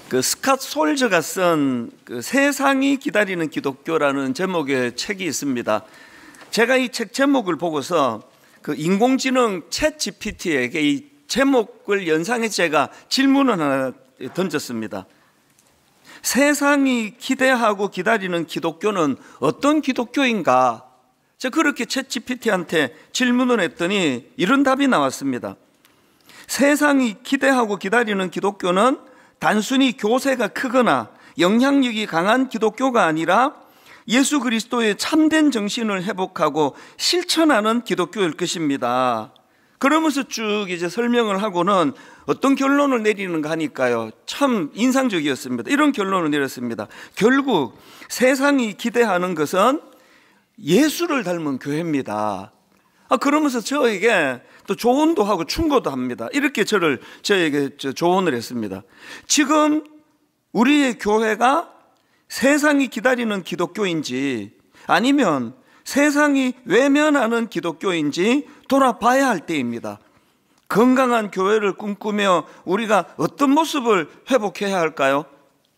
그 스캇 솔저가 쓴 그 세상이 기다리는 기독교라는 제목의 책이 있습니다. 제가 이 책 제목을 보고서 그 인공지능 챗 GPT에게 이 제목을 연상해서 제가 질문을 하나 던졌습니다. 세상이 기대하고 기다리는 기독교는 어떤 기독교인가? 제가 그렇게 챗 GPT한테 질문을 했더니 이런 답이 나왔습니다. 세상이 기대하고 기다리는 기독교는 단순히 교세가 크거나 영향력이 강한 기독교가 아니라 예수 그리스도의 참된 정신을 회복하고 실천하는 기독교일 것입니다. 그러면서 쭉 이제 설명을 하고는 어떤 결론을 내리는가 하니까요, 참 인상적이었습니다. 이런 결론을 내렸습니다. 결국 세상이 기대하는 것은 예수를 닮은 교회입니다. 그러면서 저에게 또 조언도 하고 충고도 합니다. 이렇게 저에게 조언을 했습니다. 지금 우리의 교회가 세상이 기다리는 기독교인지 아니면 세상이 외면하는 기독교인지 돌아봐야 할 때입니다. 건강한 교회를 꿈꾸며 우리가 어떤 모습을 회복해야 할까요?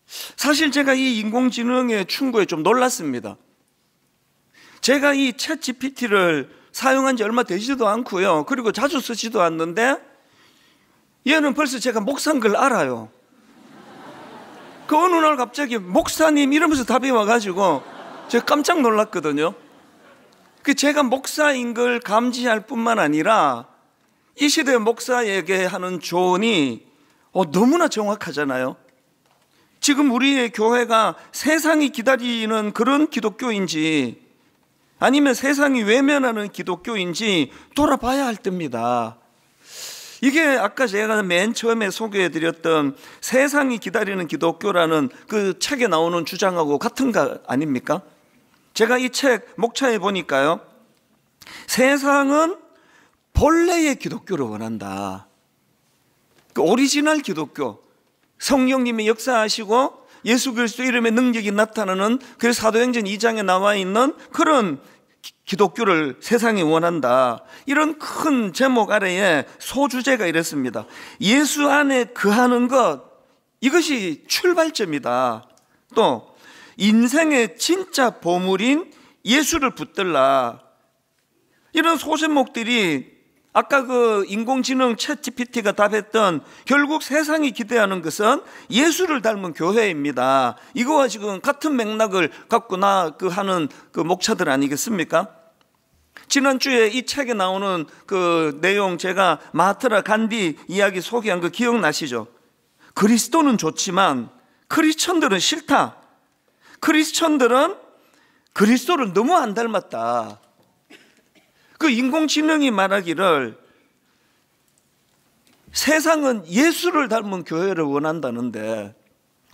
사실 제가 이 인공지능의 충고에 좀 놀랐습니다. 제가 이 챗 GPT를 사용한 지 얼마 되지도 않고요, 그리고 자주 쓰지도 않는데 얘는 벌써 제가 목사인 걸 알아요. 그 어느 날 갑자기 목사님 이러면서 답이 와가지고 제가 깜짝 놀랐거든요. 제가 목사인 걸 감지할 뿐만 아니라 이 시대 목사에게 하는 조언이 너무나 정확하잖아요. 지금 우리의 교회가 세상이 기다리는 그런 기독교인지 아니면 세상이 외면하는 기독교인지 돌아봐야 할 때입니다. 이게 아까 제가 맨 처음에 소개해드렸던 세상이 기다리는 기독교라는 그 책에 나오는 주장하고 같은 거 아닙니까? 제가 이 책 목차에 보니까요, 세상은 본래의 기독교를 원한다. 그 오리지널 기독교, 성령님이 역사하시고 예수 그리스도 이름의 능력이 나타나는 그 사도행전 2장에 나와 있는 그런 기독교를 세상이 원한다. 이런 큰 제목 아래에 소주제가 이랬습니다. 예수 안에 거하는 것, 이것이 출발점이다. 또 인생의 진짜 보물인 예수를 붙들라. 이런 소제목들이 아까 그 인공지능 챗 GPT가 답했던 결국 세상이 기대하는 것은 예수를 닮은 교회입니다. 이거와 지금 같은 맥락을 갖고 하는 그 목차들 아니겠습니까? 지난주에 이 책에 나오는 그 내용, 제가 마하트라 간디 이야기 소개한 거 기억나시죠? 그리스도는 좋지만 크리스천들은 싫다. 크리스천들은 그리스도를 너무 안 닮았다. 그 인공지능이 말하기를 세상은 예수를 닮은 교회를 원한다는데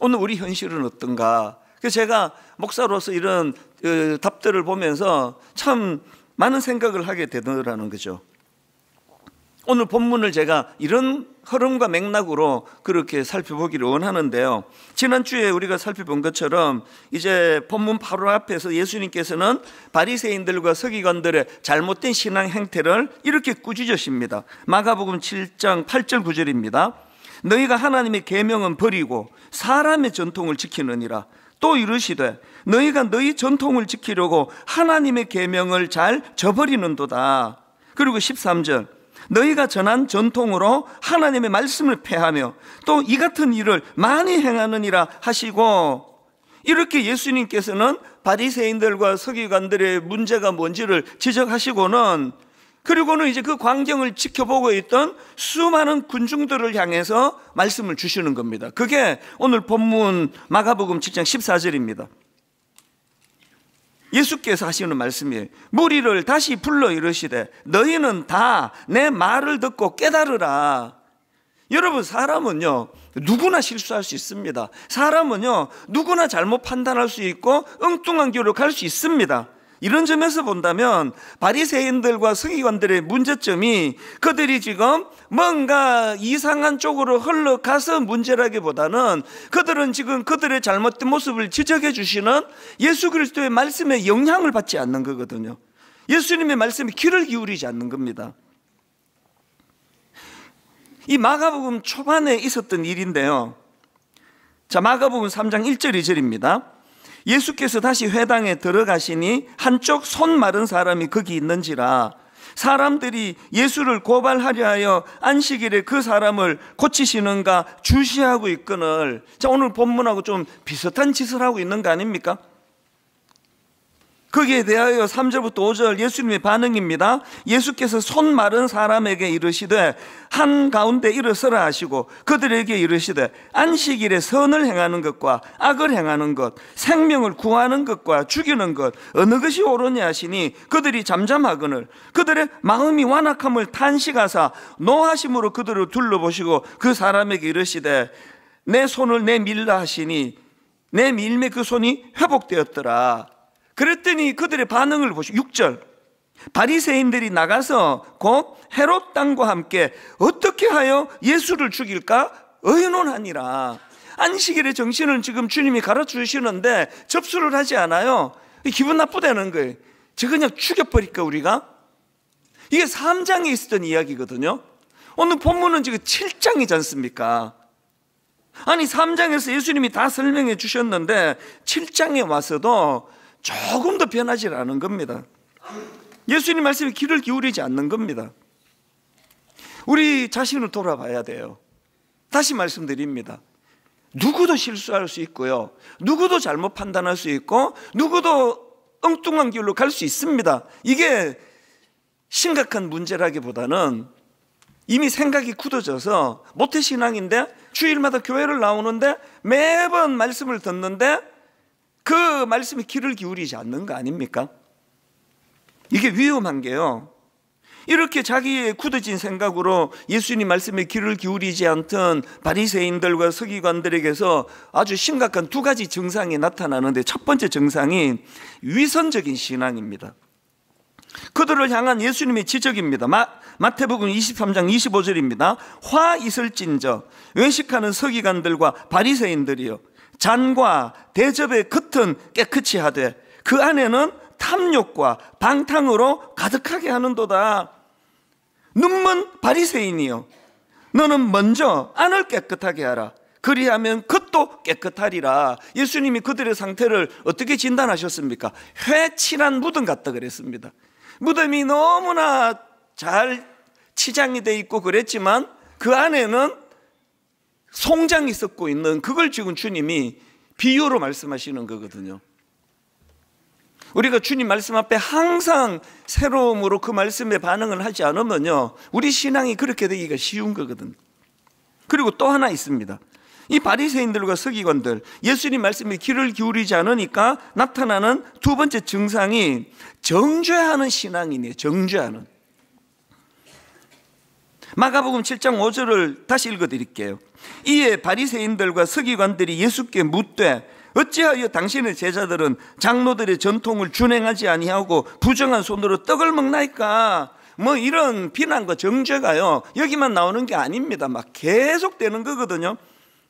오늘 우리 현실은 어떤가? 그래서 제가 목사로서 이런 답들을 보면서 참 많은 생각을 하게 되더라는 거죠. 오늘 본문을 제가 이런 흐름과 맥락으로 그렇게 살펴보기를 원하는데요, 지난주에 우리가 살펴본 것처럼 이제 본문 바로 앞에서 예수님께서는 바리새인들과 서기관들의 잘못된 신앙 행태를 이렇게 꾸짖으십니다. 마가복음 7장 8절 9절입니다. 너희가 하나님의 계명은 버리고 사람의 전통을 지키느니라. 또 이르시되 너희가 너희 전통을 지키려고 하나님의 계명을 잘 저버리는도다. 그리고 13절 너희가 전한 전통으로 하나님의 말씀을 폐하며 또 이 같은 일을 많이 행하느니라 하시고, 이렇게 예수님께서는 바리새인들과 서기관들의 문제가 뭔지를 지적하시고는, 그리고는 이제 그 광경을 지켜보고 있던 수많은 군중들을 향해서 말씀을 주시는 겁니다. 그게 오늘 본문 마가복음 7장 14절입니다. 예수께서 하시는 말씀이에요. 무리를 다시 불러 이르시되 너희는 다 내 말을 듣고 깨달으라. 여러분, 사람은요 누구나 실수할 수 있습니다. 사람은요 누구나 잘못 판단할 수 있고 엉뚱한 길로 갈 수 있습니다. 이런 점에서 본다면 바리새인들과 서기관들의 문제점이 그들이 지금 뭔가 이상한 쪽으로 흘러가서 문제라기보다는 그들은 지금 그들의 잘못된 모습을 지적해 주시는 예수 그리스도의 말씀에 영향을 받지 않는 거거든요. 예수님의 말씀에 귀를 기울이지 않는 겁니다. 이 마가복음 초반에 있었던 일인데요, 자, 마가복음 3장 1절 2절입니다. 예수께서 다시 회당에 들어가시니 한쪽 손 마른 사람이 거기 있는지라. 사람들이 예수를 고발하려 하여 안식일에 그 사람을 고치시는가 주시하고 있거늘. 자, 오늘 본문하고 좀 비슷한 짓을 하고 있는 거 아닙니까? 거기에 대하여 3절부터 5절 예수님의 반응입니다. 예수께서 손 마른 사람에게 이르시되 한가운데 일어서라 하시고 그들에게 이르시되 안식일에 선을 행하는 것과 악을 행하는 것, 생명을 구하는 것과 죽이는 것 어느 것이 옳으냐 하시니 그들이 잠잠하거늘 그들의 마음이 완악함을 탄식하사 노하심으로 그들을 둘러보시고 그 사람에게 이르시되 내 손을 내밀라 하시니 내 밀매 그 손이 회복되었더라. 그랬더니 그들의 반응을 보시고 6절 바리새인들이 나가서 곧 헤롯 땅과 함께 어떻게 하여 예수를 죽일까 의논하니라. 안식일의 정신을 지금 주님이 가르쳐 주시는데 접수를 하지 않아요. 기분 나쁘다는 거예요. 저 그냥 죽여버릴까 우리가? 이게 3장에 있었던 이야기거든요. 오늘 본문은 지금 7장이지 않습니까? 아니 3장에서 예수님이 다 설명해 주셨는데 7장에 와서도 조금 더 변하지 않은 겁니다. 예수님 말씀에 귀를 기울이지 않는 겁니다. 우리 자신을 돌아봐야 돼요. 다시 말씀드립니다. 누구도 실수할 수 있고요, 누구도 잘못 판단할 수 있고 누구도 엉뚱한 길로 갈 수 있습니다. 이게 심각한 문제라기보다는 이미 생각이 굳어져서 모태신앙인데 주일마다 교회를 나오는데 매번 말씀을 듣는데 그 말씀에 귀를 기울이지 않는 거 아닙니까? 이게 위험한 게요, 이렇게 자기의 굳어진 생각으로 예수님 말씀에 귀를 기울이지 않던 바리새인들과 서기관들에게서 아주 심각한 두 가지 증상이 나타나는데 첫 번째 증상이 위선적인 신앙입니다. 그들을 향한 예수님의 지적입니다. 마태복음 23장 25절입니다. 화 있을진저 외식하는 서기관들과 바리새인들이요 잔과 대접의 겉은 깨끗이 하되 그 안에는 탐욕과 방탕으로 가득하게 하는도다. 눈먼 바리새인이요 너는 먼저 안을 깨끗하게 하라. 그리하면 겉도 깨끗하리라. 예수님이 그들의 상태를 어떻게 진단하셨습니까? 회칠한 무덤 같다 그랬습니다. 무덤이 너무나 잘 치장이 돼 있고 그랬지만 그 안에는 송장이 섞고 있는, 그걸 지금 주님이 비유로 말씀하시는 거거든요. 우리가 주님 말씀 앞에 항상 새로움으로 그 말씀에 반응을 하지 않으면요, 우리 신앙이 그렇게 되기가 쉬운 거거든요. 그리고 또 하나 있습니다. 이 바리새인들과 서기관들, 예수님 말씀에 귀를 기울이지 않으니까 나타나는 두 번째 증상이 정죄하는 신앙이네요. 정죄하는. 마가복음 7장 5절을 다시 읽어드릴게요. 이에 바리새인들과 서기관들이 예수께 묻되 어찌하여 당신의 제자들은 장로들의 전통을 준행하지 아니하고 부정한 손으로 떡을 먹나이까? 뭐 이런 비난과 정죄가요 여기만 나오는 게 아닙니다. 막 계속되는 거거든요.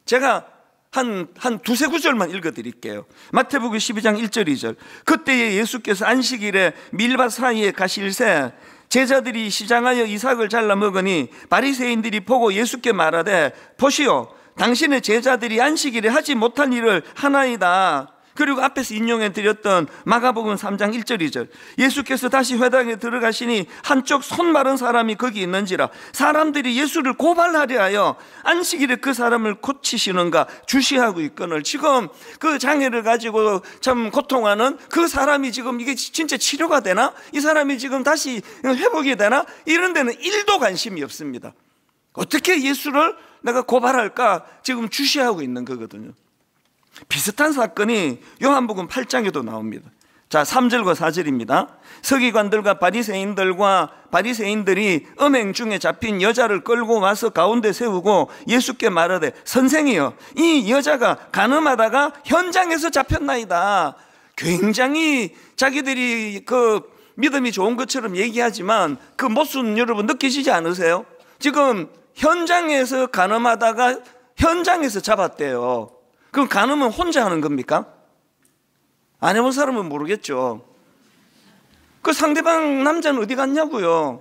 제가 한 두세 구절만 읽어드릴게요. 마태복음 12장 1절 2절 그때에 예수께서 안식일에 밀밭 사이에 가실새 제자들이 시장하여 이삭을 잘라 먹으니 바리새인들이 보고 예수께 말하되 보시오 당신의 제자들이 안식일에 하지 못한 일을 하나이다. 그리고 앞에서 인용해 드렸던 마가복음 3장 1절 2절 예수께서 다시 회당에 들어가시니 한쪽 손 마른 사람이 거기 있는지라. 사람들이 예수를 고발하려 하여 안식일에 그 사람을 고치시는가 주시하고 있거늘. 지금 그 장애를 가지고 참 고통하는 그 사람이 지금 이게 진짜 치료가 되나? 이 사람이 지금 다시 회복이 되나? 이런 데는 1도 관심이 없습니다. 어떻게 예수를 내가 고발할까 지금 주시하고 있는 거거든요. 비슷한 사건이 요한복음 8장에도 나옵니다. 자, 3절과 4절입니다. 서기관들과 바리새인들이 음행 중에 잡힌 여자를 끌고 와서 가운데 세우고 예수께 말하되 선생이여 이 여자가 간음하다가 현장에서 잡혔나이다. 굉장히 자기들이 그 믿음이 좋은 것처럼 얘기하지만 그 모순 여러분 느끼시지 않으세요? 지금 현장에서 간음하다가 현장에서 잡았대요. 그럼 간음은 혼자 하는 겁니까? 안 해본 사람은 모르겠죠. 그 상대방 남자는 어디 갔냐고요.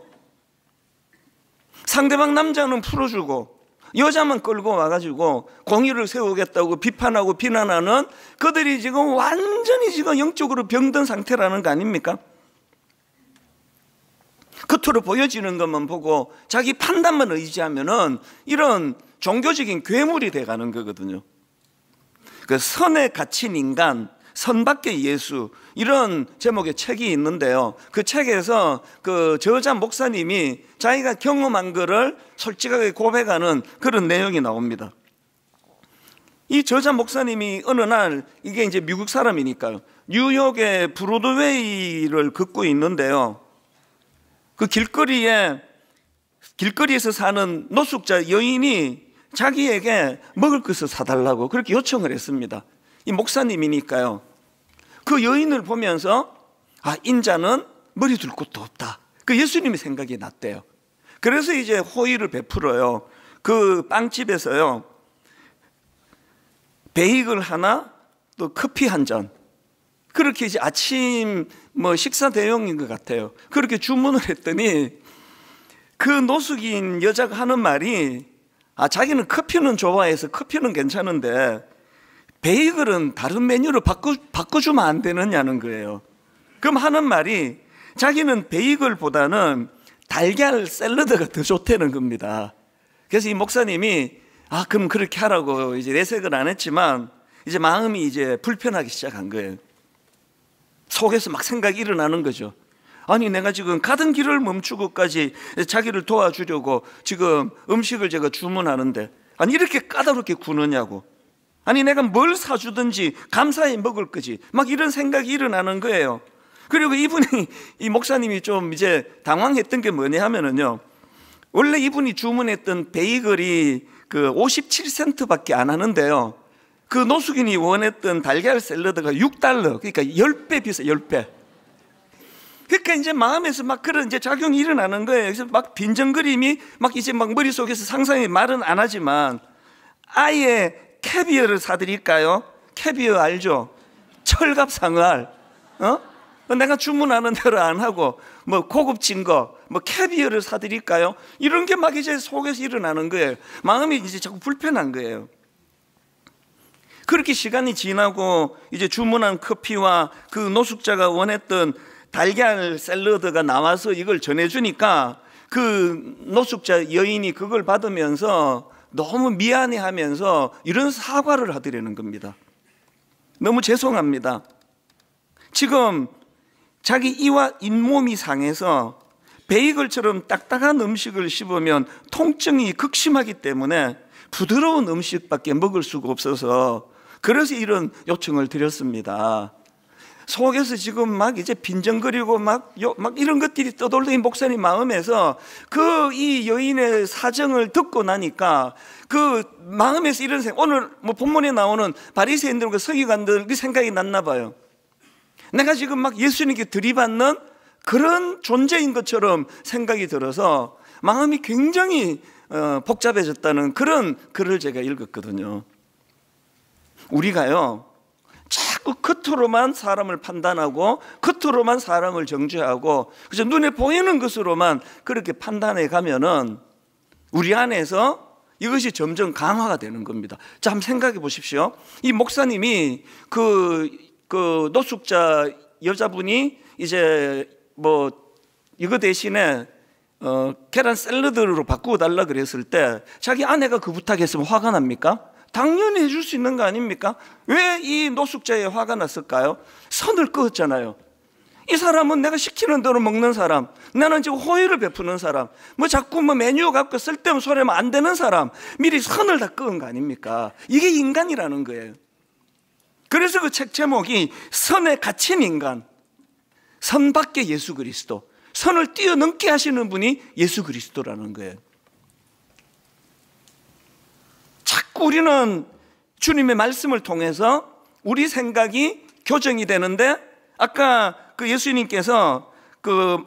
상대방 남자는 풀어주고 여자만 끌고 와가지고 공의를 세우겠다고 비판하고 비난하는 그들이 지금 완전히 지금 영적으로 병든 상태라는 거 아닙니까? 겉으로 보여지는 것만 보고 자기 판단만 의지하면은 이런 종교적인 괴물이 돼가는 거거든요. 그 선에 갇힌 인간, 선 밖의 예수, 이런 제목의 책이 있는데요. 그 책에서 그 저자 목사님이 자기가 경험한 거를 솔직하게 고백하는 그런 내용이 나옵니다. 이 저자 목사님이 어느 날, 이게 이제 미국 사람이니까요, 뉴욕의 브로드웨이를 걷고 있는데요, 그 길거리에서 사는 노숙자 여인이 자기에게 먹을 것을 사달라고 그렇게 요청을 했습니다. 이 목사님이니까요, 그 여인을 보면서 인자는 머리 둘 곳도 없다, 그 예수님의 생각이 났대요. 그래서 이제 호의를 베풀어요. 그 빵집에서요, 베이글 하나, 또 커피 한 잔, 그렇게 이제 아침 식사 대용인 것 같아요. 그렇게 주문을 했더니 그 노숙인 여자가 하는 말이, 자기는 커피는 좋아해서 커피는 괜찮은데 베이글은 다른 메뉴로 바꿔주면 안 되느냐는 거예요. 그럼 하는 말이, 자기는 베이글보다는 달걀 샐러드가 더 좋다는 겁니다. 그래서 이 목사님이 그럼 그렇게 하라고 이제 내색을 안 했지만 이제 마음이 이제 불편하기 시작한 거예요. 속에서 막 생각이 일어나는 거죠. 아니, 내가 지금 가던 길을 멈추고까지 자기를 도와주려고 지금 음식을 제가 주문하는데, 아니 이렇게 까다롭게 구느냐고, 아니 내가 뭘 사주든지 감사히 먹을 거지, 막 이런 생각이 일어나는 거예요. 그리고 이 목사님이 좀 이제 당황했던 게 뭐냐 하면은요, 원래 이분이 주문했던 베이글이 그 57센트 밖에 안 하는데요, 그 노숙인이 원했던 달걀 샐러드가 $6, 그러니까 10배 비싸, 10배. 그러니까 이제 마음에서 막 그런 이제 작용이 일어나는 거예요. 그래서 막 빈정거림이 막 이제 막 머릿속에서 상상이, 말은 안 하지만, 아예 캐비어를 사드릴까요? 캐비어 알죠? 철갑 상어알. 내가 주문하는 대로 안 하고 고급진 거 캐비어를 사드릴까요? 이런 게 막 이제 속에서 일어나는 거예요. 마음이 이제 자꾸 불편한 거예요. 그렇게 시간이 지나고 이제 주문한 커피와 그 노숙자가 원했던 달걀 샐러드가 나와서 이걸 전해주니까 그 노숙자 여인이 그걸 받으면서 너무 미안해하면서 이런 사과를 하더라는 겁니다. 너무 죄송합니다. 지금 자기 이와 잇몸이 상해서 베이글처럼 딱딱한 음식을 씹으면 통증이 극심하기 때문에 부드러운 음식밖에 먹을 수가 없어서 그래서 이런 요청을 드렸습니다. 속에서 지금 막 이제 빈정거리고 막 이런 것들이 떠돌던 이 목사님 마음에서 이 여인의 사정을 듣고 나니까 그 마음에서 이런 생각, 오늘 본문에 나오는 바리새인들과 서기관들 그 생각이 났나 봐요. 내가 지금 막 예수님께 들이받는 그런 존재인 것처럼 생각이 들어서 마음이 굉장히 복잡해졌다는 그런 글을 제가 읽었거든요. 우리가요, 자꾸 겉으로만 사람을 판단하고 겉으로만 사람을 정죄하고 그래서 눈에 보이는 것으로만 그렇게 판단해 가면은 우리 안에서 이것이 점점 강화가 되는 겁니다. 자, 한번 생각해 보십시오. 이 목사님이 그 노숙자 여자분이 이제 이거 대신에 계란 샐러드로 바꾸어 달라 그랬을 때 자기 아내가 그 부탁했으면 화가 납니까? 당연히 해줄 수 있는 거 아닙니까? 왜 이 노숙자에 화가 났을까요? 선을 그었잖아요. 이 사람은 내가 시키는 대로 먹는 사람, 나는 지금 호의를 베푸는 사람, 자꾸 메뉴 갖고 쓸데없는 소리 하면 안 되는 사람, 미리 선을 다 그은 거 아닙니까? 이게 인간이라는 거예요. 그래서 그 책 제목이 선에 갇힌 인간, 선 밖의 예수 그리스도, 선을 뛰어넘게 하시는 분이 예수 그리스도라는 거예요. 자꾸 우리는 주님의 말씀을 통해서 우리 생각이 교정이 되는데, 아까 그 예수님께서 그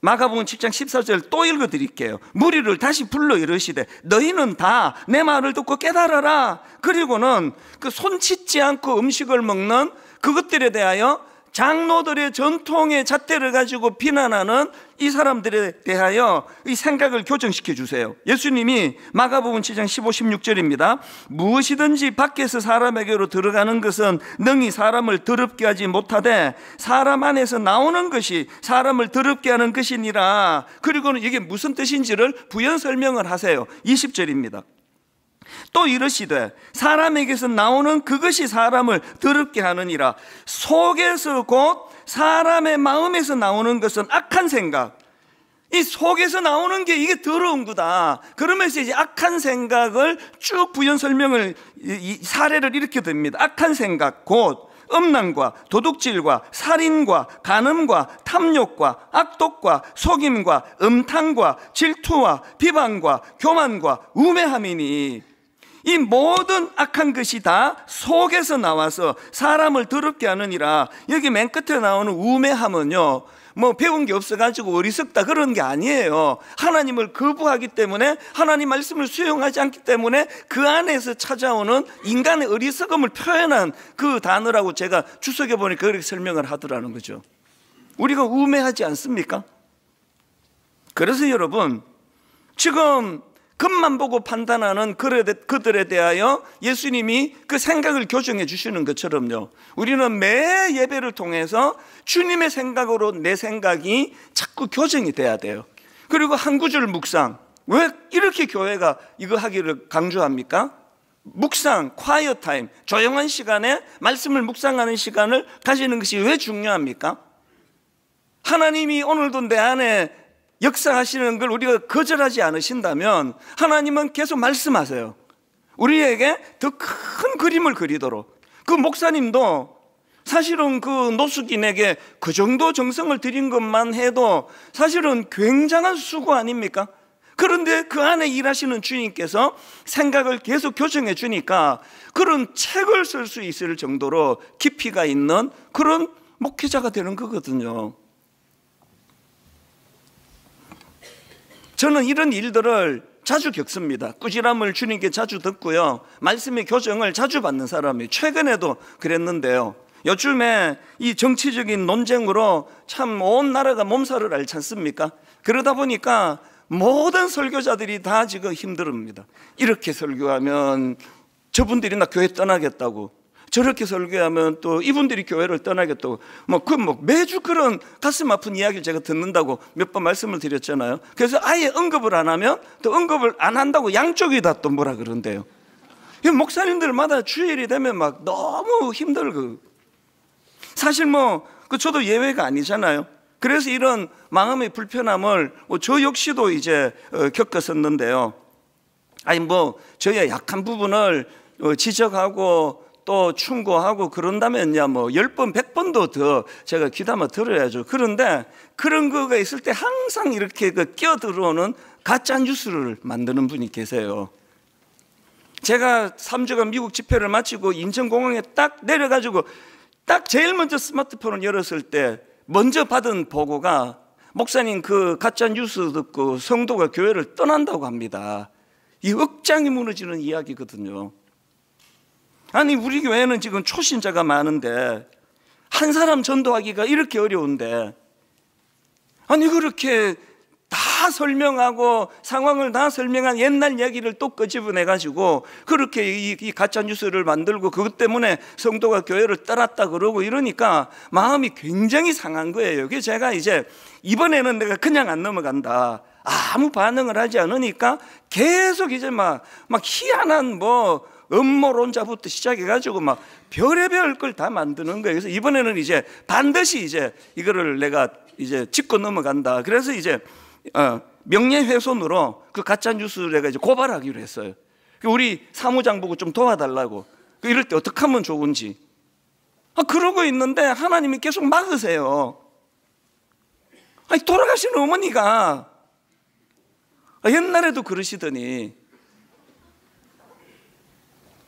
마가복음 10장 14절 또 읽어드릴게요. 무리를 다시 불러 이르시되 너희는 다 내 말을 듣고 깨달아라. 그리고는 그 손 씻지 않고 음식을 먹는 그것들에 대하여 장로들의 전통의 잣대를 가지고 비난하는 이 사람들에 대하여 이 생각을 교정시켜 주세요. 예수님이 마가복음 7장 15, 16절입니다. 무엇이든지 밖에서 사람에게로 들어가는 것은 능히 사람을 더럽게 하지 못하되 사람 안에서 나오는 것이 사람을 더럽게 하는 것이니라. 그리고는 이게 무슨 뜻인지를 부연 설명을 하세요. 20절입니다. 또 이르시되 사람에게서 나오는 그것이 사람을 더럽게 하느니라. 속에서 곧 사람의 마음에서 나오는 것은 악한 생각, 이 속에서 나오는 게 이게 더러운 거다. 그러면서 이제 악한 생각을 쭉 부연 설명을, 이 사례를 이렇게 듭니다. 악한 생각 곧 음란과 도둑질과 살인과 간음과 탐욕과 악독과 속임과 음탕과 질투와 비방과 교만과 우매함이니, 이 모든 악한 것이 다 속에서 나와서 사람을 더럽게 하느니라. 여기 맨 끝에 나오는 우매함은요, 뭐 배운 게 없어가지고 어리석다 그런 게 아니에요. 하나님을 거부하기 때문에, 하나님 말씀을 수용하지 않기 때문에 그 안에서 찾아오는 인간의 어리석음을 표현한 그 단어라고 제가 주석해 보니까 그렇게 설명을 하더라는 거죠. 우리가 우매하지 않습니까? 그래서 여러분, 지금 겉만 보고 판단하는 그들에 대하여 예수님이 그 생각을 교정해 주시는 것처럼요, 우리는 매 예배를 통해서 주님의 생각으로 내 생각이 자꾸 교정이 돼야 돼요. 그리고 한 구절 묵상, 왜 이렇게 교회가 이거 하기를 강조합니까? 묵상, quiet time, 조용한 시간에 말씀을 묵상하는 시간을 가지는 것이 왜 중요합니까? 하나님이 오늘도 내 안에 역사하시는 걸 우리가 거절하지 않으신다면 하나님은 계속 말씀하세요. 우리에게 더 큰 그림을 그리도록. 그 목사님도 사실은 그 노숙인에게 그 정도 정성을 들인 것만 해도 사실은 굉장한 수고 아닙니까? 그런데 그 안에 일하시는 주님께서 생각을 계속 교정해 주니까 그런 책을 쓸 수 있을 정도로 깊이가 있는 그런 목회자가 되는 거거든요. 저는 이런 일들을 자주 겪습니다. 꾸지람을 주님께 자주 듣고요, 말씀의 교정을 자주 받는 사람이에요. 최근에도 그랬는데요, 요즘에 이 정치적인 논쟁으로 참 온 나라가 몸살을 앓지 않습니까? 그러다 보니까 모든 설교자들이 다 지금 힘들합니다. 이렇게 설교하면 저분들이 나 교회 떠나겠다고, 저렇게 설교하면 또 이분들이 교회를 떠나겠다고, 매주 그런 가슴 아픈 이야기를 제가 듣는다고 몇 번 말씀을 드렸잖아요. 그래서 아예 언급을 안 하면 또 언급을 안 한다고 양쪽이 다 또 뭐라 그런대요. 목사님들마다 주일이 되면 막 너무 힘들고, 사실 저도 예외가 아니잖아요. 그래서 이런 마음의 불편함을 저 역시도 이제 겪었었는데요. 저의 약한 부분을 지적하고 또 충고하고 그런다면야 10번, 100번도 더 제가 귀담아 들어야죠. 그런데 그런 거가 있을 때 항상 이렇게 끼어들어오는 가짜 뉴스를 만드는 분이 계세요. 제가 3주간 미국 집회를 마치고 인천공항에 딱 내려가지고 딱 제일 먼저 스마트폰을 열었을 때 먼저 받은 보고가, 목사님 그 가짜 뉴스 듣고 성도가 교회를 떠난다고 합니다. 이 억장이 무너지는 이야기거든요. 아니, 우리 교회는 지금 초신자가 많은데 한 사람 전도하기가 이렇게 어려운데, 아니 그렇게 다 설명하고 상황을 다 설명한 옛날 얘기를 또 끄집어내가지고 그렇게 이 가짜 뉴스를 만들고 그것 때문에 성도가 교회를 떠났다 그러고 이러니까 마음이 굉장히 상한 거예요. 그래서 제가 이제 이번에는 내가 그냥 안 넘어간다, 아무 반응을 하지 않으니까 계속 이제 막 희한한 음모론자부터 시작해가지고 막 별의별 걸 다 만드는 거예요. 그래서 이번에는 이제 반드시 이제 이거를 내가 이제 짚고 넘어간다. 그래서 이제 명예훼손으로 그 가짜 뉴스를 내가 이제 고발하기로 했어요. 우리 사무장 보고 좀 도와달라고. 이럴 때 어떻게 하면 좋은지. 그러고 있는데 하나님이 계속 막으세요. 돌아가신 어머니가 옛날에도 그러시더니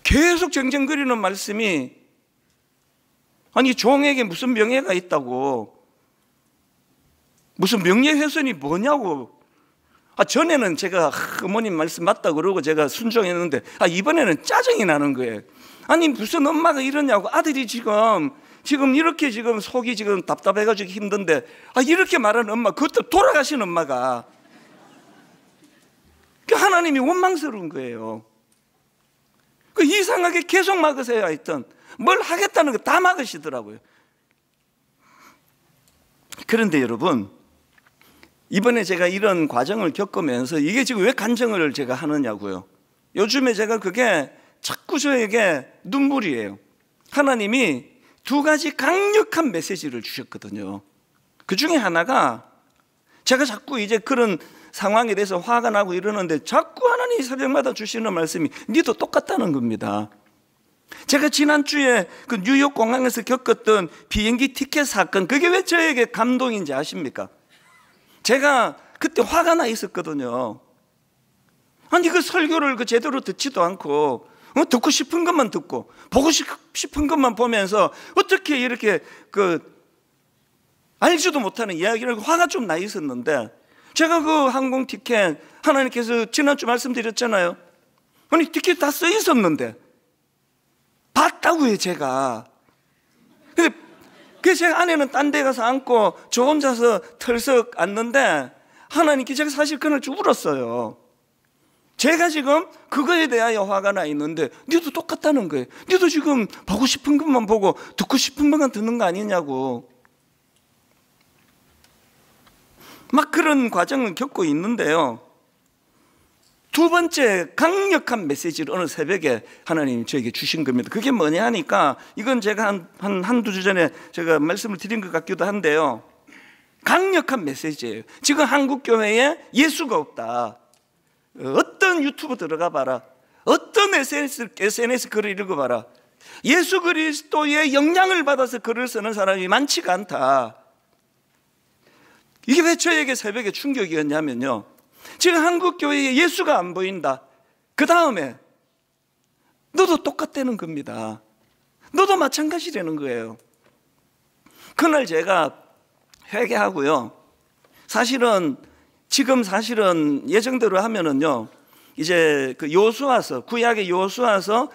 계속 쟁쟁거리는 말씀이, 아니 종에게 무슨 명예가 있다고, 무슨 명예훼손이 뭐냐고. 전에는 제가 어머님 말씀 맞다 그러고 제가 순종했는데 이번에는 짜증이 나는 거예요. 아니 무슨 엄마가 이러냐고. 아들이 지금 지금 이렇게 지금 속이 지금 답답해가지고 힘든데, 이렇게 말하는 엄마, 그것도 돌아가신 엄마가 하나님이 원망스러운 거예요. 이상하게 계속 막으세요. 하여튼 뭘 하겠다는 거 다 막으시더라고요. 그런데 여러분, 이번에 제가 이런 과정을 겪으면서 이게 지금 왜 간증을 제가 하느냐고요. 요즘에 제가 그게 자꾸 저에게 눈물이에요. 하나님이 두 가지 강력한 메시지를 주셨거든요. 그 중에 하나가, 제가 자꾸 이제 그런 상황에 대해서 화가 나고 이러는데 자꾸 하나님이 새벽마다 주시는 말씀이 니도 똑같다는 겁니다. 제가 지난주에 그 뉴욕 공항에서 겪었던 비행기 티켓 사건, 그게 왜 저에게 감동인지 아십니까? 제가 그때 화가 나 있었거든요. 아니 그 설교를 그 제대로 듣지도 않고 듣고 싶은 것만 듣고 보고 싶은 것만 보면서 어떻게 이렇게 알지도 못하는 이야기를, 화가 좀 나 있었는데, 제가 그 항공 티켓 하나님께서 지난주 말씀드렸잖아요. 아니 티켓 다 써 있었는데 봤다고요 제가. 근데 그 제 아내는 딴 데 가서 앉고 저 혼자서 털썩 앉는데, 하나님께 제가 사실 그날 좀 울었어요. 제가 지금 그거에 대하여 화가 나 있는데 니도 똑같다는 거예요. 니도 지금 보고 싶은 것만 보고 듣고 싶은 것만 듣는 거 아니냐고. 막 그런 과정을 겪고 있는데요, 두 번째 강력한 메시지를 어느 새벽에 하나님이 저에게 주신 겁니다. 그게 뭐냐 하니까, 이건 제가 한두 주 전에 제가 말씀을 드린 것 같기도 한데요, 강력한 메시지예요. 지금 한국교회에 예수가 없다. 어떤 유튜브 들어가 봐라, 어떤 SNS 글을 읽어봐라, 예수 그리스도의 영향을 받아서 글을 쓰는 사람이 많지가 않다. 이게 왜 저에게 새벽에 충격이었냐면요, 지금 한국교회에 예수가 안 보인다. 그 다음에 너도 똑같다는 겁니다. 너도 마찬가지라는 거예요. 그날 제가 회개하고요, 지금 예정대로 하면은요, 이제 그 요수아서, 구약의 요수아서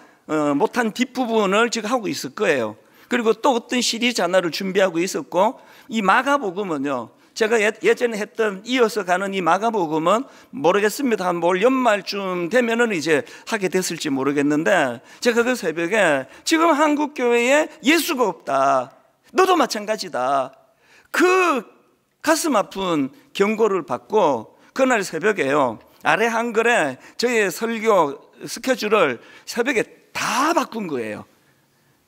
못한 뒷부분을 지금 하고 있을 거예요. 그리고 또 어떤 시리즈 하나를 준비하고 있었고, 이 마가복음은요, 제가 예전에 이어서 가는 이 마가복음은 모르겠습니다. 한 올 연말쯤 되면은 이제 하게 됐을지 모르겠는데, 제가 그 새벽에 지금 한국교회에 예수가 없다. 너도 마찬가지다. 그 가슴 아픈 경고를 받고 그날 새벽에요, 아래 한글에 저의 설교 스케줄을 새벽에 다 바꾼 거예요.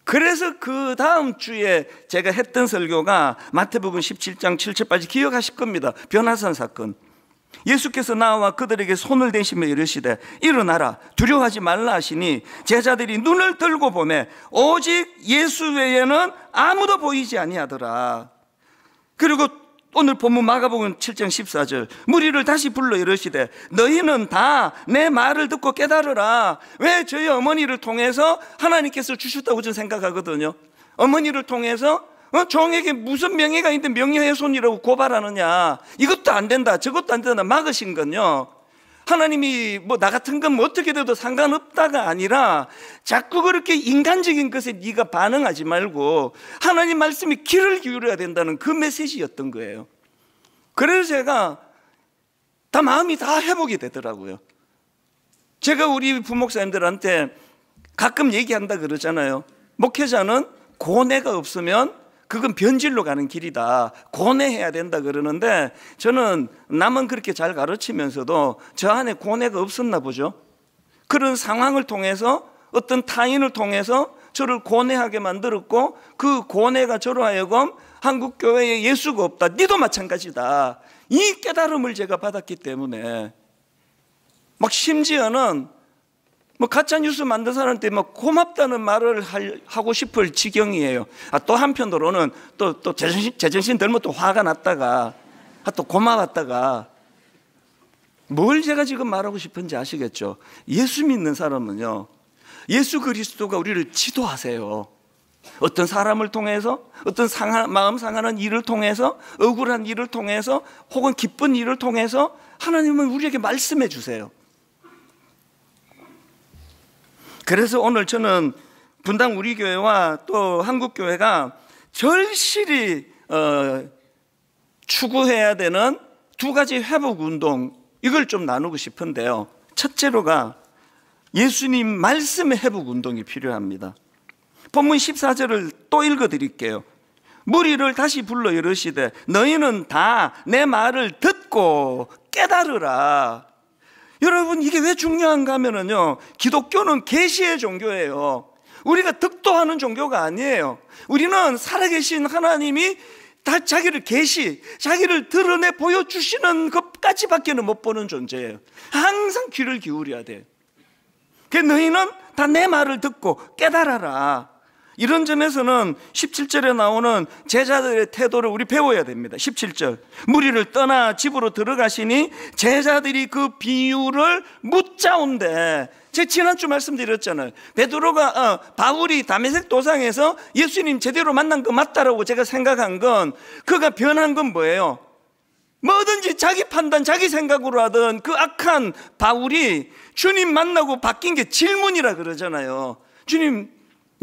그래서 그 다음 주에 제가 했던 설교가 마태복음 17장 7절까지 기억하실 겁니다. 변화산 사건. 예수께서 나와 그들에게 손을 대시며 이르시되 일어나라 두려워하지 말라 하시니 제자들이 눈을 들고 보매 오직 예수 외에는 아무도 보이지 아니하더라. 그리고 오늘 본문 마가복음 7장 14절, 무리를 다시 불러 이르시되 너희는 다 내 말을 듣고 깨달으라. 왜 저희 어머니를 통해서 하나님께서 주셨다고 저는 생각하거든요. 어머니를 통해서 종에게 무슨 명예가 있는데 명예훼손이라고 고발하느냐, 이것도 안 된다 저것도 안 된다 막으신 건요, 하나님이 나 같은 건 어떻게 돼도 상관없다가 아니라 자꾸 그렇게 인간적인 것에 네가 반응하지 말고 하나님 말씀에 귀를 기울여야 된다는 그 메시지였던 거예요. 그래서 제가 마음이 다 회복이 되더라고요. 제가 우리 부목사님들한테 가끔 얘기한다 그러잖아요. 목회자는 고뇌가 없으면 그건 변질로 가는 길이다. 고뇌해야 된다 그러는데, 저는 남은 그렇게 잘 가르치면서도 저 안에 고뇌가 없었나 보죠. 그런 상황을 통해서 어떤 타인을 통해서 저를 고뇌하게 만들었고, 그 고뇌가 저로 하여금 한국교회에 예수가 없다, 니도 마찬가지다, 이 깨달음을 제가 받았기 때문에 막 심지어는 가짜뉴스 만든 사람한테 고맙다는 말을 하고 싶을 지경이에요. 또 한편으로는 또 제정신 들면 또 화가 났다가 또 고마웠다가, 뭘 제가 지금 말하고 싶은지 아시겠죠? 예수 믿는 사람은요, 예수 그리스도가 우리를 지도하세요. 어떤 사람을 통해서, 어떤 마음 상하는 일을 통해서, 억울한 일을 통해서, 혹은 기쁜 일을 통해서 하나님은 우리에게 말씀해 주세요. 그래서 오늘 저는 분당 우리 교회와 또 한국교회가 절실히 추구해야 되는 두 가지 회복 운동, 이걸 좀 나누고 싶은데요. 첫째로가 예수님 말씀의 회복 운동이 필요합니다. 본문 14절을 또 읽어드릴게요. 무리를 다시 불러 이르시되 너희는 다 내 말을 듣고 깨달으라. 여러분, 이게 왜 중요한가 하면요, 기독교는 계시의 종교예요. 우리가 득도하는 종교가 아니에요. 우리는 살아계신 하나님이 다 자기를 자기를 드러내 보여주시는 것까지밖에는 못 보는 존재예요. 항상 귀를 기울여야 돼요. 그래서 너희는 다 내 말을 듣고 깨달아라. 이런 점에서는 17절에 나오는 제자들의 태도를 우리 배워야 됩니다. 17절, 무리를 떠나 집으로 들어가시니 제자들이 그 비유를 묻자온대. 제가 지난주 말씀드렸잖아요. 바울이 다메섹 도상에서 예수님 제대로 만난 거 맞다라고 제가 생각한 건, 그가 변한 건 뭐예요? 뭐든지 자기 판단, 자기 생각으로 하던 그 악한 바울이 주님 만나고 바뀐 게 질문이라 그러잖아요. 주님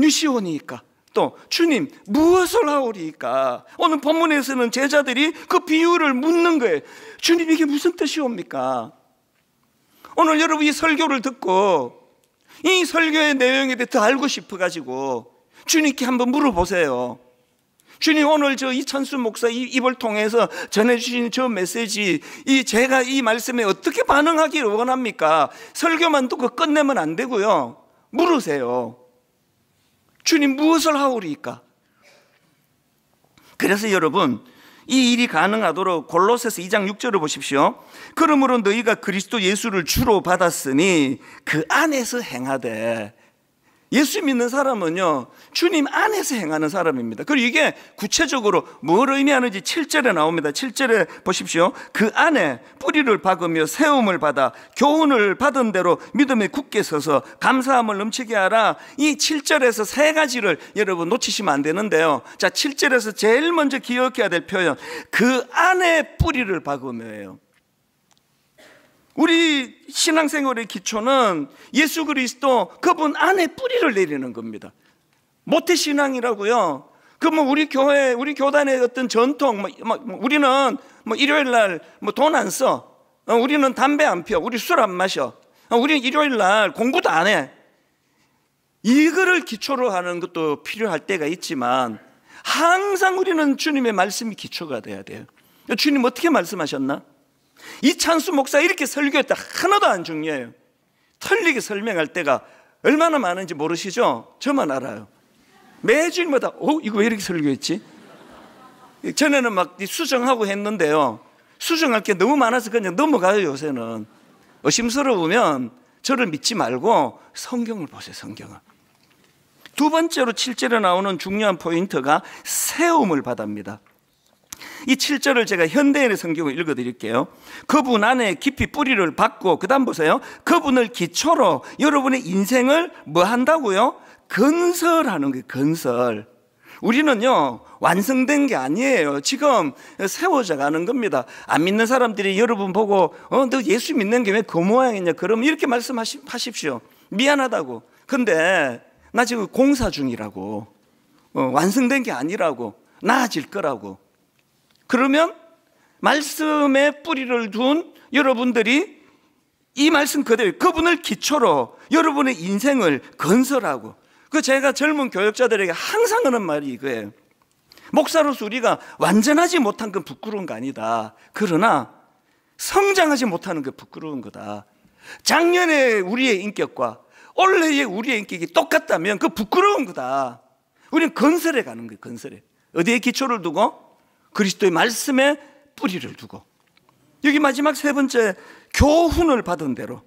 누시오니까, 또 주님 무엇을 하오리까? 오늘 본문에서는 제자들이 그 비유를 묻는 거예요. 주님, 이게 무슨 뜻이옵니까? 오늘 여러분 이 설교를 듣고 이 설교의 내용에 대해 더 알고 싶어가지고 주님께 한번 물어보세요. 주님, 오늘 저 이찬수 목사 입을 통해서 전해주신 저 메시지, 제가 이 말씀에 어떻게 반응하기를 원합니까? 설교만 듣고 끝내면 안 되고요, 물으세요. 주님 무엇을 하오리까? 그래서 여러분, 이 일이 가능하도록 골로새서 2장 6절을 보십시오. 그러므로 너희가 그리스도 예수를 주로 받았으니 그 안에서 행하되. 예수 믿는 사람은요, 주님 안에서 행하는 사람입니다. 그리고 이게 구체적으로 뭘 의미하는지 7절에 나옵니다. 7절에 보십시오. 그 안에 뿌리를 박으며 세움을 받아 교훈을 받은 대로 믿음에 굳게 서서 감사함을 넘치게 하라. 이 7절에서 세 가지를 여러분 놓치시면 안 되는데요. 자, 7절에서 제일 먼저 기억해야 될 표현, 그 안에 뿌리를 박으며예요. 우리 신앙생활의 기초는 예수 그리스도, 그분 안에 뿌리를 내리는 겁니다. 모태신앙이라고요. 우리 교회, 우리 교단의 어떤 전통, 우리는 일요일 날 돈 안 써. 우리는 담배 안 피워. 우리 술 안 마셔. 우리는 일요일 날 공부도 안 해. 이거를 기초로 하는 것도 필요할 때가 있지만, 항상 우리는 주님의 말씀이 기초가 돼야 돼요. 주님 어떻게 말씀하셨나? 이찬수 목사 이렇게 설교했다, 하나도 안 중요해요. 틀리게 설명할 때가 얼마나 많은지 모르시죠? 저만 알아요. 매주일마다 이거 왜 이렇게 설교했지? 전에는 막 수정하고 했는데요, 수정할 게 너무 많아서 그냥 넘어가요. 요새는 의심스러우면 저를 믿지 말고 성경을 보세요. 성경을. 두 번째로 7절에 나오는 중요한 포인트가 세움을 받습니다. 이 7절을 제가 현대인의 성경을 읽어드릴게요. 그분 안에 깊이 뿌리를 박고, 그 다음 보세요. 그분을 기초로 여러분의 인생을 뭐 한다고요? 건설하는 거예요. 건설. 우리는요, 완성된 게 아니에요. 지금 세워져 가는 겁니다. 안 믿는 사람들이 여러분 보고 너 예수 믿는 게 왜 그 모양이냐, 그러면 이렇게 말씀하십시오. 미안하다고. 근데 나 지금 공사 중이라고, 완성된 게 아니라고, 나아질 거라고. 그러면 말씀에 뿌리를 둔 여러분들이 이 말씀 그대로 그분을 기초로 여러분의 인생을 건설하고, 제가 젊은 교역자들에게 항상 하는 말이 이거예요. 목사로서 우리가 완전하지 못한 건 부끄러운 거 아니다. 그러나 성장하지 못하는 게 부끄러운 거다. 작년에 우리의 인격과 올해의 우리의 인격이 똑같다면 그 부끄러운 거다. 우리는 건설해 가는 거예요. 건설해. 어디에 기초를 두고? 그리스도의 말씀에 뿌리를 두고. 여기 마지막 세 번째, 교훈을 받은 대로.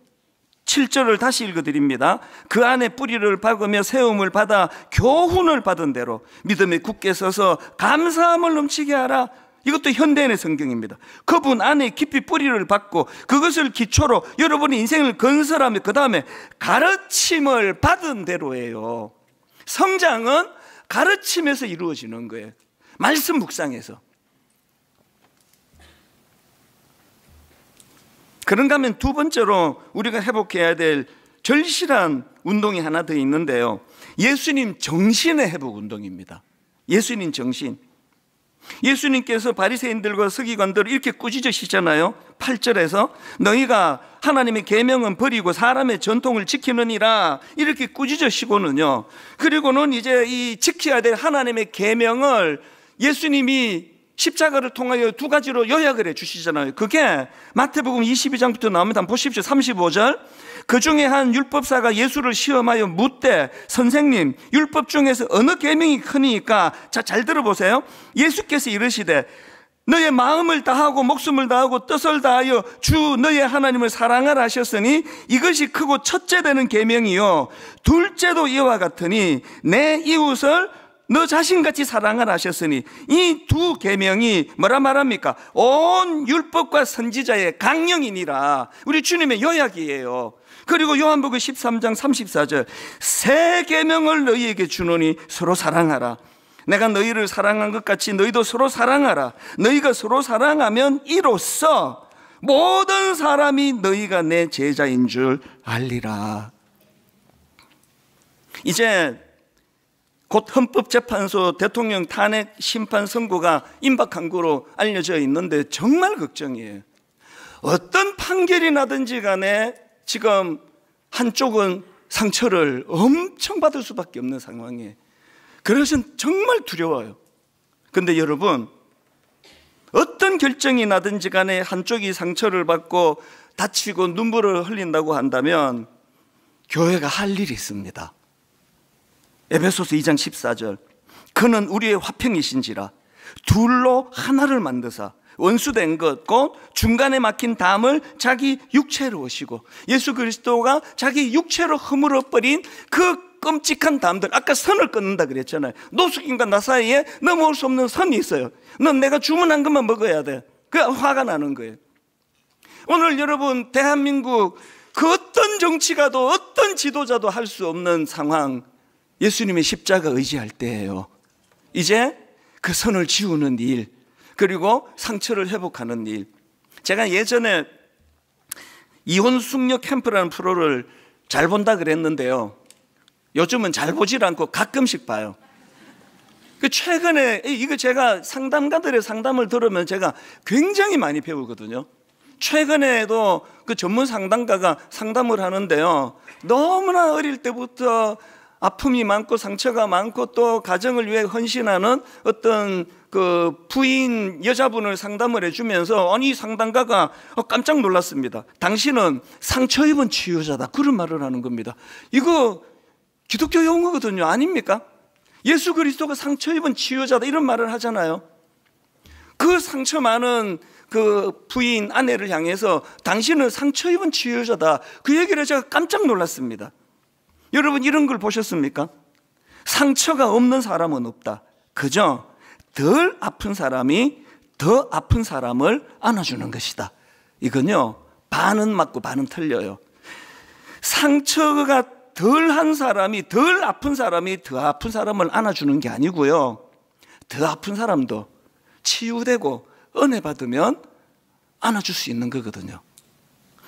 7절을 다시 읽어드립니다. 그 안에 뿌리를 박으며 세움을 받아 교훈을 받은 대로 믿음에 굳게 서서 감사함을 넘치게 하라. 이것도 현대인의 성경입니다. 그분 안에 깊이 뿌리를 박고 그것을 기초로 여러분의 인생을 건설하며 그 다음에 가르침을 받은 대로예요. 성장은 가르침에서 이루어지는 거예요. 말씀 묵상에서. 그런가 하면 두 번째로 우리가 회복해야 될 절실한 운동이 하나 더 있는데요, 예수님 정신의 회복 운동입니다. 예수님 정신. 예수님께서 바리새인들과 서기관들을 이렇게 꾸짖으시잖아요. 8절에서 너희가 하나님의 계명은 버리고 사람의 전통을 지키느니라 이렇게 꾸짖으시고는요. 그리고는 이제 이 지켜야 될 하나님의 계명을 예수님이 십자가를 통하여 두 가지로 요약을 해 주시잖아요. 그게 마태복음 22장부터 나옵니다. 한번 보십시오. 35절. 그 중에 한 율법사가 예수를 시험하여 묻되 선생님 율법 중에서 어느 계명이 크니까 자, 잘 들어보세요. 예수께서 이르시되 너의 마음을 다하고 목숨을 다하고 뜻을 다하여 주 너의 하나님을 사랑하라 하셨으니 이것이 크고 첫째 되는 계명이요 둘째도 이와 같으니 내 이웃을 너 자신같이 사랑하라 하셨으니 이 두 계명이 뭐라 말합니까? 온 율법과 선지자의 강령이니라. 우리 주님의 요약이에요. 그리고 요한복음 13장 34절 새 계명을 너희에게 주노니 서로 사랑하라. 내가 너희를 사랑한 것 같이 너희도 서로 사랑하라. 너희가 서로 사랑하면 이로써 모든 사람이 너희가 내 제자인 줄 알리라. 이제 곧 헌법재판소 대통령 탄핵 심판 선고가 임박한 거로 알려져 있는데 정말 걱정이에요. 어떤 판결이 나든지 간에 지금 한쪽은 상처를 엄청 받을 수밖에 없는 상황이에요. 그래서 정말 두려워요. 그런데 여러분, 어떤 결정이 나든지 간에 한쪽이 상처를 받고 다치고 눈물을 흘린다고 한다면 교회가 할 일이 있습니다. 에베소서 2장 14절 그는 우리의 화평이신지라 둘로 하나를 만드사 원수된 것 곧 중간에 막힌 담을 자기 육체로 오시고 예수 그리스도가 자기 육체로 허물어버린 그 끔찍한 담들, 아까 선을 끊는다 그랬잖아요. 노숙인과 나 사이에 넘어올 수 없는 선이 있어요. 넌 내가 주문한 것만 먹어야 돼. 그 화가 나는 거예요. 오늘 여러분 대한민국 그 어떤 정치가도 어떤 지도자도 할 수 없는 상황, 예수님의 십자가 의지할 때예요. 이제 그 선을 지우는 일, 그리고 상처를 회복하는 일. 제가 예전에 이혼 숙녀 캠프라는 프로를 잘 본다 그랬는데요. 요즘은 잘 보질 않고 가끔씩 봐요. 최근에 이거 제가 상담가들의 상담을 들으면 제가 굉장히 많이 배우거든요. 최근에도 그 전문 상담가가 상담을 하는데요. 너무나 어릴 때부터 아픔이 많고 상처가 많고 또 가정을 위해 헌신하는 어떤 그 부인 여자분을 상담을 해주면서 아니 상담가가 깜짝 놀랐습니다. 당신은 상처 입은 치유자다 그런 말을 하는 겁니다. 이거 기독교 용어거든요. 아닙니까? 예수 그리스도가 상처 입은 치유자다 이런 말을 하잖아요. 그 상처 많은 그 부인 아내를 향해서 당신은 상처 입은 치유자다 그 얘기를 제가 깜짝 놀랐습니다. 여러분 이런 걸 보셨습니까? 상처가 없는 사람은 없다. 그저 덜 아픈 사람이 더 아픈 사람을 안아주는 것이다. 이건요 반은 맞고 반은 틀려요. 상처가 덜한 사람이 덜 아픈 사람이 더 아픈 사람을 안아주는 게 아니고요, 더 아픈 사람도 치유되고 은혜 받으면 안아줄 수 있는 거거든요.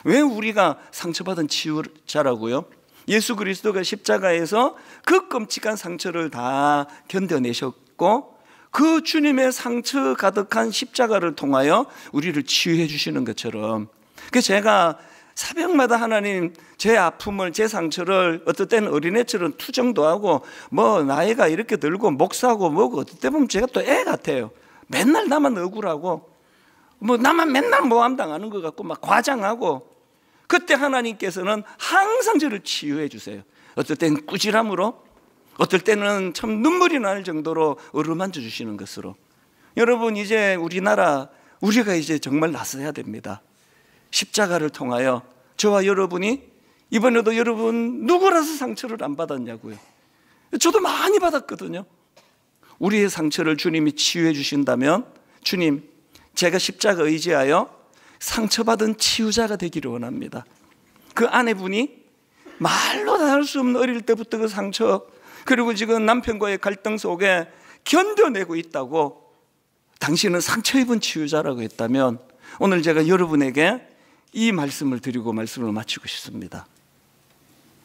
왜 우리가 상처받은 치유자라고요? 예수 그리스도가 십자가에서 그 끔찍한 상처를 다 견뎌내셨고 그 주님의 상처 가득한 십자가를 통하여 우리를 치유해 주시는 것처럼, 그래서 제가 새벽마다 하나님 제 아픔을 제 상처를 어떨 때는 어린애처럼 투정도 하고 뭐 나이가 이렇게 들고 목사고 뭐고 어떨 때 보면 제가 또 애 같아요. 맨날 나만 억울하고 뭐 나만 맨날 모함 당하는 것 같고 막 과장하고, 그때 하나님께서는 항상 저를 치유해 주세요. 어떨 때는 꾸지람으로, 어떨 때는 참 눈물이 날 정도로 어루만져 주시는 것으로. 여러분 이제 우리나라 우리가 이제 정말 나서야 됩니다. 십자가를 통하여 저와 여러분이 이번에도 여러분 누구라서 상처를 안 받았냐고요. 저도 많이 받았거든요. 우리의 상처를 주님이 치유해 주신다면 주님 제가 십자가 의지하여 상처받은 치유자가 되기를 원합니다. 그 아내분이 말로 다 할 수 없는 어릴 때부터 그 상처, 그리고 지금 남편과의 갈등 속에 견뎌내고 있다고, 당신은 상처 입은 치유자라고 했다면 오늘 제가 여러분에게 이 말씀을 드리고 말씀을 마치고 싶습니다.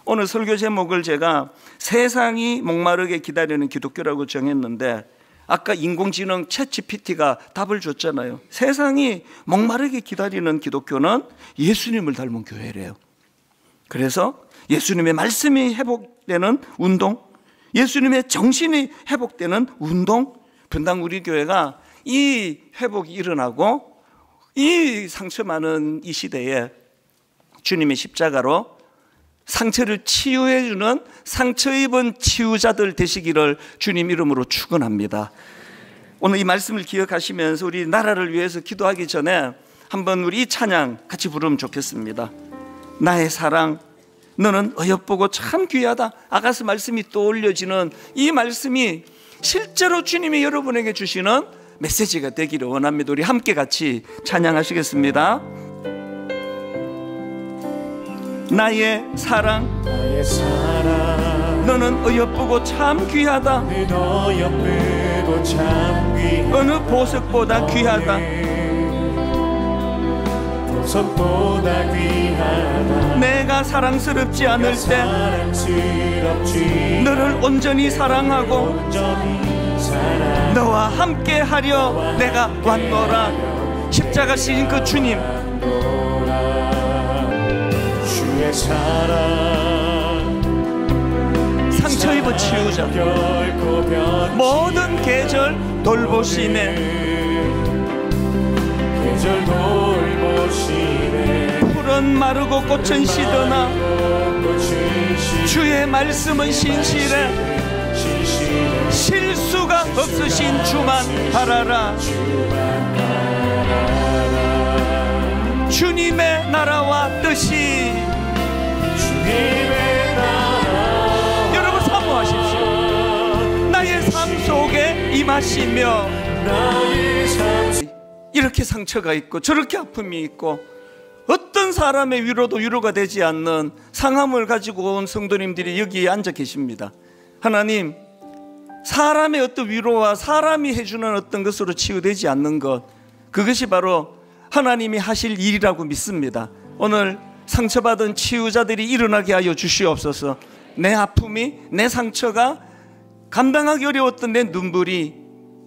오늘 설교 제목을 제가 세상이 목마르게 기다리는 기독교라고 정했는데 아까 인공지능 챗GPT가 답을 줬잖아요. 세상이 목마르게 기다리는 기독교는 예수님을 닮은 교회래요. 그래서 예수님의 말씀이 회복되는 운동, 예수님의 정신이 회복되는 운동, 분당 우리 교회가 이 회복이 일어나고 이 상처 많은 이 시대에 주님의 십자가로 상처를 치유해주는 상처 입은 치유자들 되시기를 주님 이름으로 축원합니다. 오늘 이 말씀을 기억하시면서 우리 나라를 위해서 기도하기 전에 한번 우리 이 찬양 같이 부르면 좋겠습니다. 나의 사랑 너는 어여쁘고 참 귀하다. 아가서 말씀이 떠올려지는 이 말씀이 실제로 주님이 여러분에게 주시는 메시지가 되기를 원합니다. 우리 함께 같이 찬양하시겠습니다. 나의 사랑 너는 어여쁘고 참 귀하다. 어느 보석보다 귀하다. 내가 사랑스럽지 않을 때 너를 온전히 사랑하고 너와 함께 하려 내가 왔노라. 십자가 지신 그 주님, 주의 사랑 상처 입어 치우자. 모든 계절 돌보시네. 계절 돌보시네. 풀은 마르고 꽃은 시드나 주의 말씀은 신실해. 실수가 없으신 주만 바라라. 주님의 나라와 뜻이 여러분 사모하십시오. 나의 삶 속에 임하시며 이렇게 상처가 있고 저렇게 아픔이 있고 어떤 사람의 위로도 위로가 되지 않는 상함을 가지고 온 성도님들이 여기에 앉아 계십니다. 하나님, 사람의 어떤 위로와 사람이 해주는 어떤 것으로 치유되지 않는 것, 그것이 바로 하나님이 하실 일이라고 믿습니다. 오늘 상처받은 치유자들이 일어나게 하여 주시옵소서. 내 아픔이, 내 상처가, 감당하기 어려웠던 내 눈물이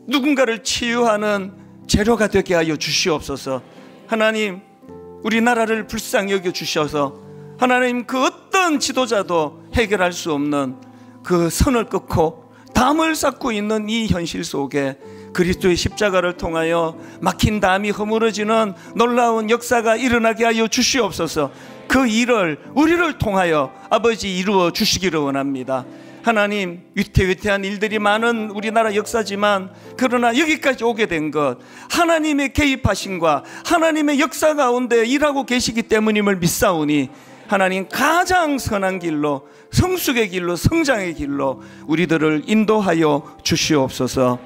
누군가를 치유하는 재료가 되게 하여 주시옵소서. 하나님, 우리나라를 불쌍히 여겨 주셔서 하나님 그 어떤 지도자도 해결할 수 없는 그 선을 끊고 담을 쌓고 있는 이 현실 속에 그리스도의 십자가를 통하여 막힌 담이 허물어지는 놀라운 역사가 일어나게 하여 주시옵소서. 그 일을 우리를 통하여 아버지 이루어 주시기를 원합니다. 하나님, 위태위태한 일들이 많은 우리나라 역사지만 그러나 여기까지 오게 된 것 하나님의 개입하심과 하나님의 역사 가운데 일하고 계시기 때문임을 믿사오니 하나님 가장 선한 길로, 성숙의 길로, 성장의 길로 우리들을 인도하여 주시옵소서.